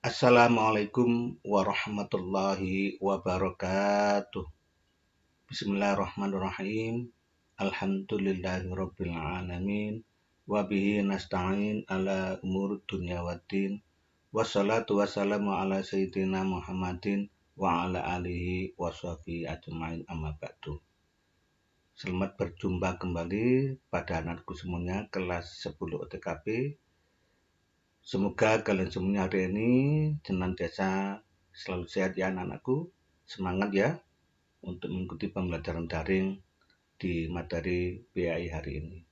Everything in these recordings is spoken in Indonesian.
Assalamualaikum warahmatullahi wabarakatuh. Bismillahirrahmanirrahim. Alhamdulillahirabbil alamin. Wa bihi nasta'in ala umur dunya waddin. Wassalatu wassalamu ala sayyidina Muhammadin wa ala alihi washabihi ajmain amma ba'du. Selamat berjumpa kembali pada anakku semuanya kelas 10 OTKP. Semoga kalian semuanya hari ini senantiasa selalu sehat ya anak-anakku. Semangat ya untuk mengikuti pembelajaran daring di materi PAI hari ini.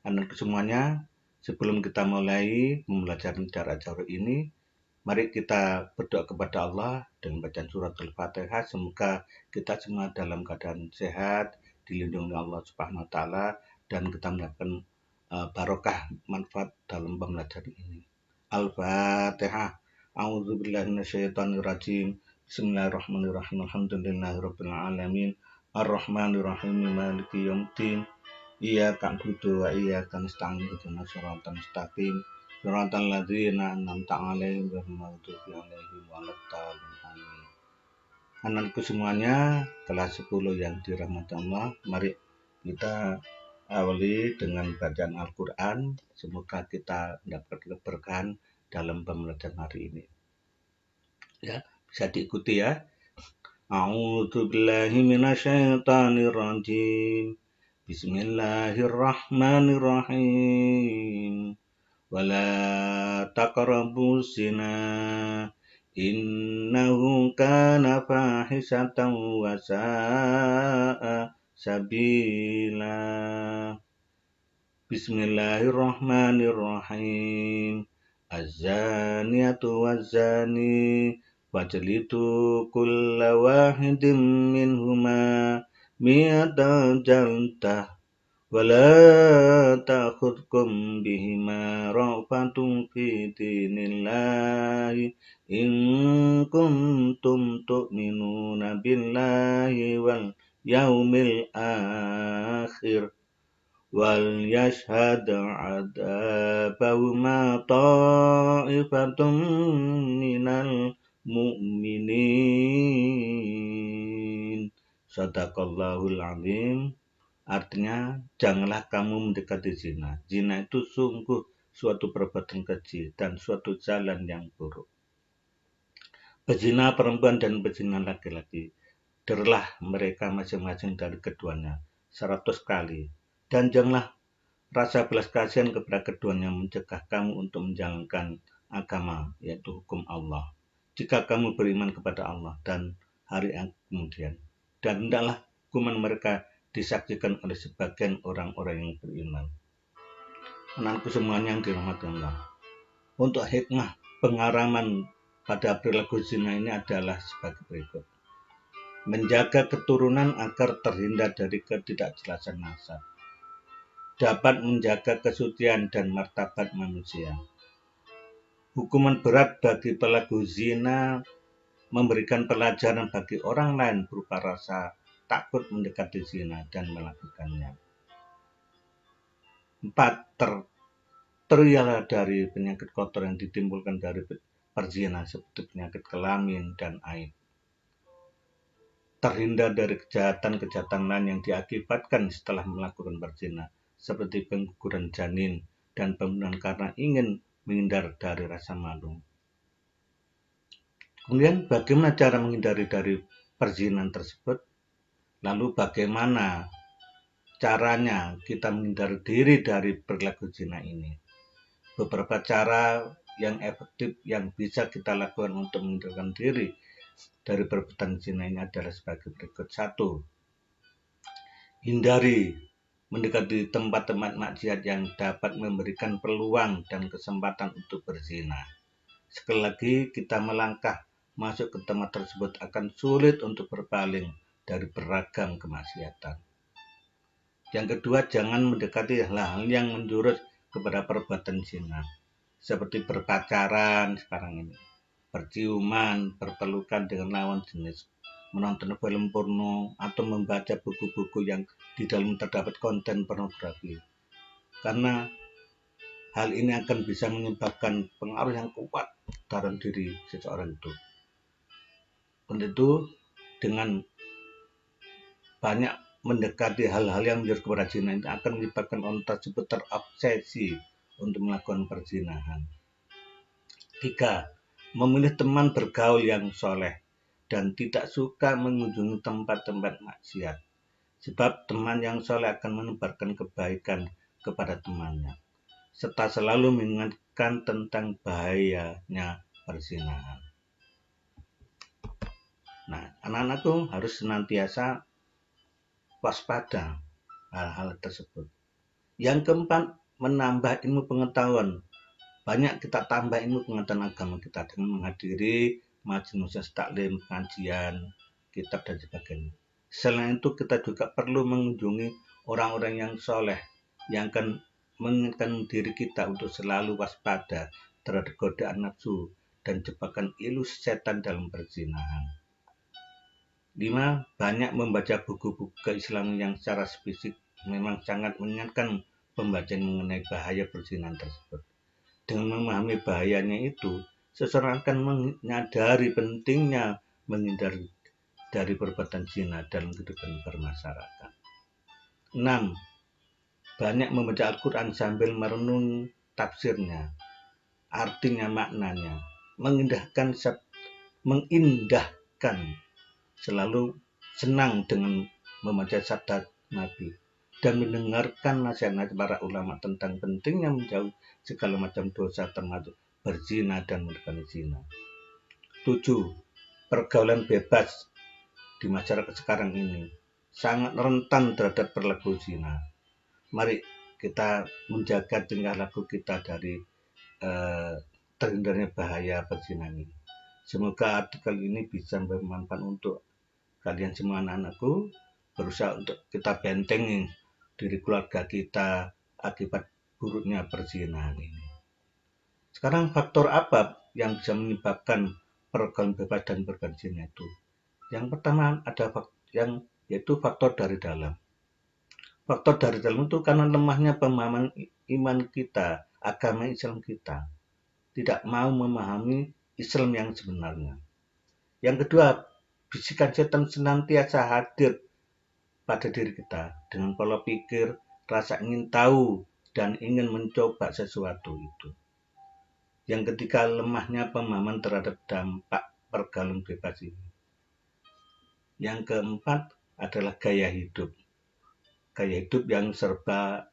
Anak-anakku semuanya, sebelum kita mulai pembelajaran jarak jauh ini, mari kita berdoa kepada Allah dengan bacaan surat Al-Fatihah. Semoga kita semua dalam keadaan sehat, dilindungi Allah Subhanahu wa taala, dan kita mendapatkan barokah manfaat dalam pembelajaran ini. Al-Fatihah. A'udzubillahi minasyaitonirrajim. Bismillahirrahmanirrahim. Alhamdulillahirabbil alamin. Arrahmanirrahim. Maliki yaumiddin. Iyyaka na'budu wa iyyaka nasta'in. Ihdinas siratal mustaqim. Siratal ladzina an'amta 'alaihim ghairil maghdubi 'alaihim waladdallin. Anakku semuanya, kelas 10 yang dirahmati Allah, mari kita awali dengan bacaan Al-Quran. Semoga kita dapat keberkahan dalam pembelajaran hari ini. Ya, bisa diikuti ya. A'udzubillahi minasyaitonirrajim. Bismillahirrahmanirrahim. Wala taqrabuz zina. Innahu kana fahisatan wa sa'a sabila. Bismillahirrahmanirrahim. Az-zaniyatu waz-zani fajlidu kulla wahidin minhuma mi'ata jaldah wa la ta'khudhukum bihima ra'fatun fi dinillahi in kuntum tu'minuna billahi wal yaumil akhir wal yashhad 'adabahuma ta'ifatun minal mu'minin. Shadaqallahul azim. Artinya, janganlah kamu mendekati zina. Zina itu sungguh suatu perbuatan keji dan suatu jalan yang buruk. Pezina perempuan dan pezina laki-laki, derlah mereka masing-masing dari keduanya 100 kali. Dan janganlah rasa belas kasihan kepada keduanya mencegah kamu untuk menjalankan agama, yaitu hukum Allah. Jika kamu beriman kepada Allah dan hari yang kemudian. Dan hendaklah hukuman mereka disaksikan oleh sebagian orang-orang yang beriman. Anakku semuanya yang dirahmati Allah. Untuk hikmah pengharaman pada perilaku zina ini adalah sebagai berikut. Menjaga keturunan agar terhindar dari ketidakjelasan nasab. Dapat menjaga kesucian dan martabat manusia. Hukuman berat bagi pelaku zina memberikan pelajaran bagi orang lain berupa rasa takut mendekati zina dan melakukannya. 4. Terhindar dari penyakit kotor yang ditimbulkan dari perzina seperti penyakit kelamin dan aib. Terhindar dari kejahatan-kejahatan lain yang diakibatkan setelah melakukan perzina, seperti pengguguran janin dan pembunuhan karena ingin menghindar dari rasa malu. Kemudian bagaimana cara menghindari dari perzinahan tersebut? Lalu bagaimana caranya kita menghindari diri dari perilaku zina ini? Beberapa cara yang efektif yang bisa kita lakukan untuk menghindarkan diri dari perbuatan zina ini adalah sebagai berikut. 1. Hindari mendekati tempat-tempat maksiat yang dapat memberikan peluang dan kesempatan untuk berzina. Sekali lagi, kita melangkah masuk ke tempat tersebut akan sulit untuk berpaling dari beragam kemaksiatan. Yang kedua, jangan mendekati hal-hal yang menjurus kepada perbuatan zina, seperti berpacaran sekarang ini, berciuman, berpelukan dengan lawan jenis, menonton film porno, atau membaca buku-buku yang di dalam terdapat konten pornografi. Karena hal ini akan bisa menyebabkan pengaruh yang kuat seputaran diri seseorang itu. Untuk itu, dengan banyak mendekati hal-hal yang menjadi perzinahan itu akan menyebabkan orang tersebut terobsesi untuk melakukan perzinahan. 3. Memilih teman bergaul yang soleh dan tidak suka mengunjungi tempat-tempat maksiat. Sebab teman yang soleh akan menebarkan kebaikan kepada temannya, serta selalu mengingatkan tentang bahayanya perzinahan. Nah, anak-anakku harus senantiasa waspada hal-hal tersebut. Yang keempat, menambah ilmu pengetahuan. Banyak kita tambah ilmu pengetahuan agama kita dengan menghadiri majelis taklim, pengajian, kitab dan sebagainya. Selain itu kita juga perlu mengunjungi orang-orang yang soleh yang akan mengingatkan diri kita untuk selalu waspada terhadap godaan nafsu dan jebakan ilmu setan dalam perzinahan. 5. Banyak membaca buku-buku keislaman yang secara spesifik memang sangat mengingatkan pembacaan mengenai bahaya perzinahan tersebut. Dengan memahami bahayanya itu, seseorang akan menyadari pentingnya menghindari dari perbuatan zina dalam kehidupan bermasyarakat. 6. Banyak membaca Al-Quran sambil merenung tafsirnya, artinya, maknanya, mengindahkan, selalu senang dengan membaca sabda Nabi dan mendengarkan nasihat para ulama tentang pentingnya menjauh segala macam dosa termasuk berzina dan melakukan zina. 7. Pergaulan bebas di masyarakat sekarang ini sangat rentan terhadap perilaku zina. Mari kita menjaga tingkah laku kita dari terhindarnya bahaya perzinahan ini. Semoga artikel ini bisa bermanfaat untuk kalian semua anak-anakku, berusaha untuk kita bentengi diri keluarga kita akibat buruknya perzinahan ini. Sekarang faktor apa yang bisa menyebabkan pergaulan bebas dan berzina itu? Yang pertama ada yaitu faktor dari dalam. Faktor dari dalam itu karena lemahnya pemahaman iman kita, agama Islam kita. Tidak mau memahami Islam yang sebenarnya. Yang kedua, bisikan setan senantiasa hadir pada diri kita dengan pola pikir, rasa ingin tahu, dan ingin mencoba sesuatu itu. Yang ketiga, lemahnya pemahaman terhadap dampak pergaulan bebas ini. Yang keempat adalah gaya hidup. Gaya hidup yang serba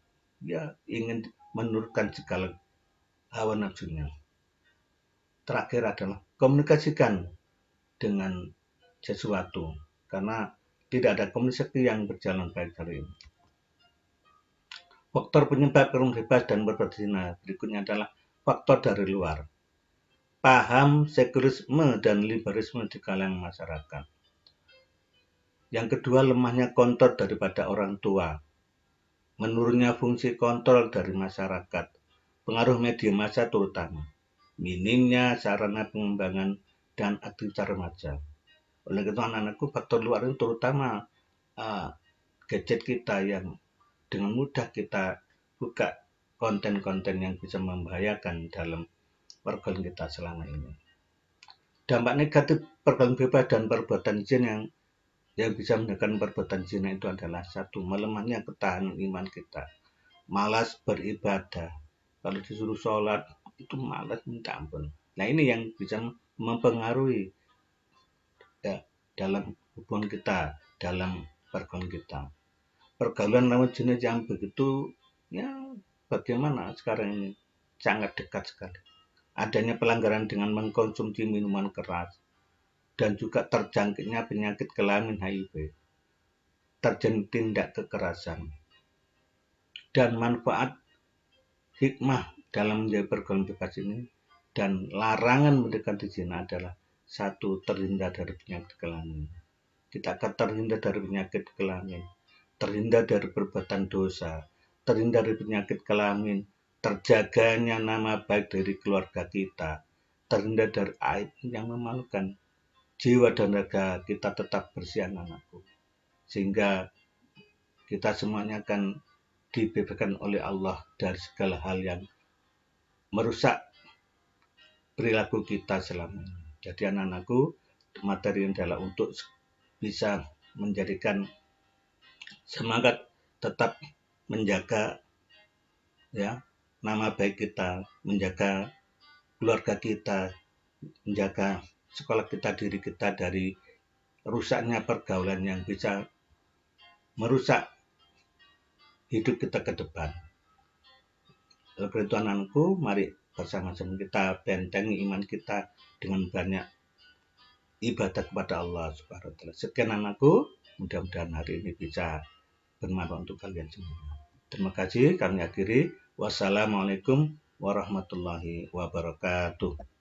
ingin menurunkan segala hawa nafsunya. Terakhir adalah komunikasikan dengan sesuatu, karena tidak ada komunikasi yang berjalan baik hari ini. Faktor penyebab pergaulan bebas dan berzina berikutnya adalah faktor dari luar. Paham sekulerisme dan liberalisme di kalangan masyarakat. Yang kedua, lemahnya kontrol daripada orang tua. Menurunnya fungsi kontrol dari masyarakat. Pengaruh media massa terutama. Minimnya sarana pengembangan dan aktivitas remaja. Oleh itu anak-anakku, faktor luar itu terutama gadget kita yang dengan mudah kita buka konten-konten yang bisa membahayakan dalam pergaulan kita selama ini. Dampak negatif pergaulan bebas dan perbuatan zina yang bisa menyebabkan perbuatan zina itu adalah 1. Melemahnya ketahanan iman kita, malas beribadah. Kalau disuruh sholat itu malas minta ampun. Nah, ini yang bisa mempengaruhi dalam hubungan kita, dalam pergaulan kita. Pergaulan lawan jenis yang begitu, bagaimana sekarang ini sangat dekat sekali. Adanya pelanggaran dengan mengkonsumsi minuman keras, dan juga terjangkitnya penyakit kelamin HIV, terjadi tindak kekerasan, dan manfaat hikmah dalam menjadi pergaulan bebas ini dan larangan mendekati zina adalah 1. Terhindar dari penyakit kelamin. Kita akan terhindar dari penyakit kelamin, terhindar dari perbuatan dosa, terhindar dari penyakit kelamin, terjaganya nama baik dari keluarga kita, terhindar dari aib yang memalukan. Jiwa dan raga kita tetap bersih anak-anakku, sehingga kita semuanya akan dibebaskan oleh Allah dari segala hal yang merusak perilaku kita selama ini. Jadi anak-anakku, materi ini adalah untuk bisa menjadikan semangat tetap menjaga ya nama baik kita, menjaga keluarga kita, menjaga sekolah kita, diri kita dari rusaknya pergaulan yang bisa merusak hidup kita ke depan. Oleh karena itu anak-anakku, mari bersama-sama kita bentengi iman kita dengan banyak ibadah kepada Allah Subhanahu wa taala. Sekian anakku, mudah-mudahan hari ini bisa bermanfaat untuk kalian semua. Terima kasih, kami akhiri. Wassalamualaikum warahmatullahi wabarakatuh.